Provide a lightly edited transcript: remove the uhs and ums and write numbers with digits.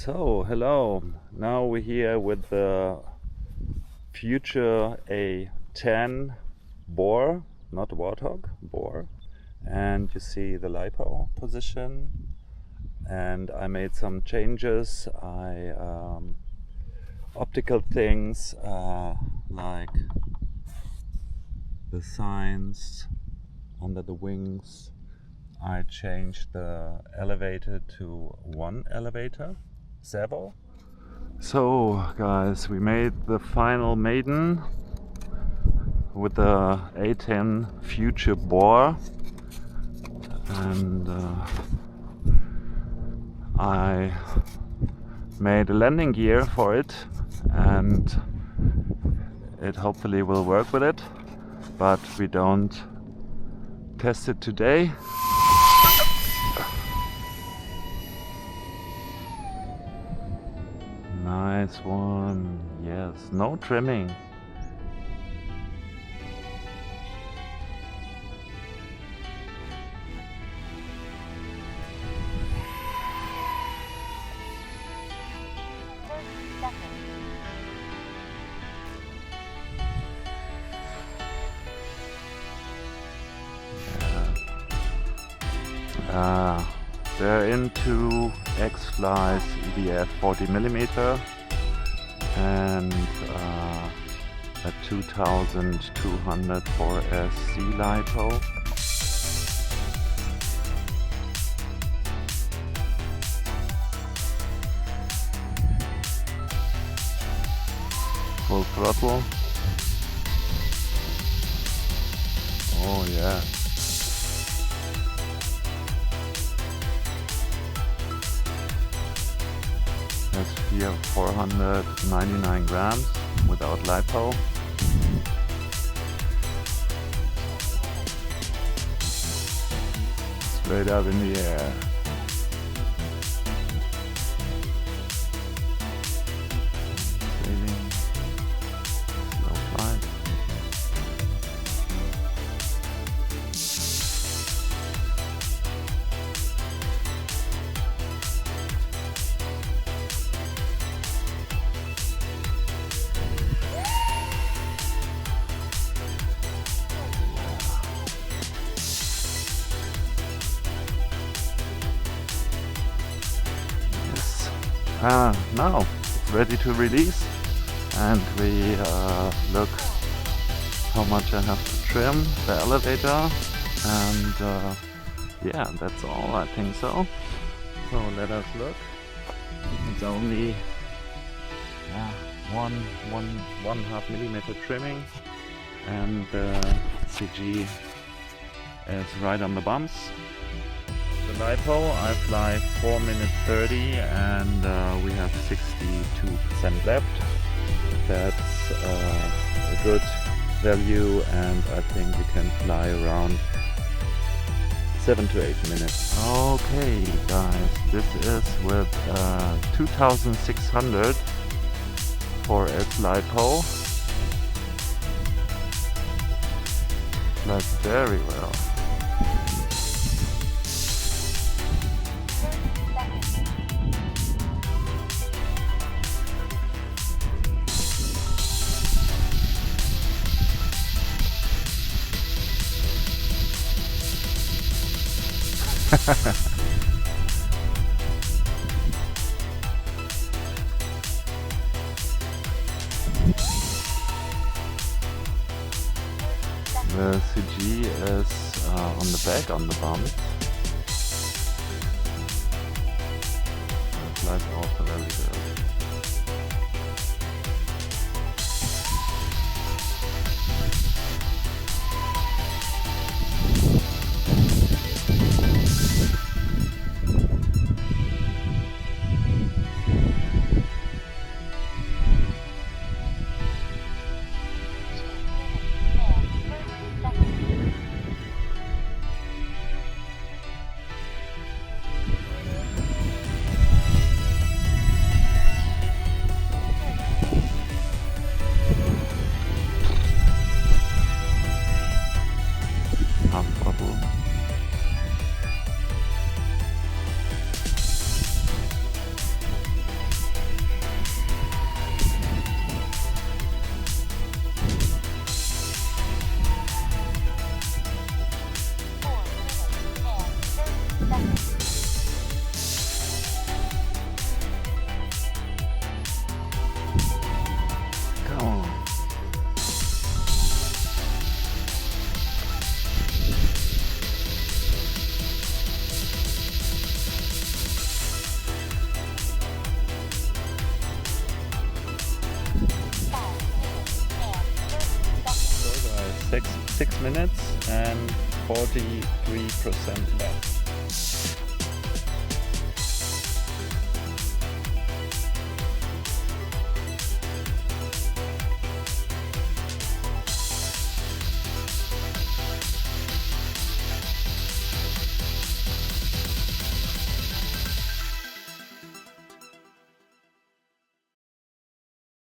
So, hello. Now we're here with the future A-10 BOAR, not Warthog, BOAR. And you see the LiPo position. And I made some changes. Optical things like the signs under the wings. I changed the elevator to one elevator, Sovol. So guys, we made the final maiden with the A-10 future BOAR, and I made a landing gear for it, and it hopefully will work with it, but we don't test it today. Nice one, yes, no trimming. They're into X-Fly's EDF 40mm and a 2200 FRSky LiPo. Full throttle. Oh yeah. Here 499 grams without LiPo. Straight up in the air. Sailing. Slow flight. Now it's ready to release, and we look how much I have to trim the elevator, and yeah, that's all, I think so. So let us look. It's only 1.5 millimeter trimming, and the CG is right on the bumps. The LiPo, I fly 4 minutes 30, and we have 62% left. That's a good value, and I think we can fly around 7 to 8 minutes. Okay guys, this is with 2600 FRSky LiPo. Flies very well. The CG is on the back on the bump. It flies also very good. 43% left.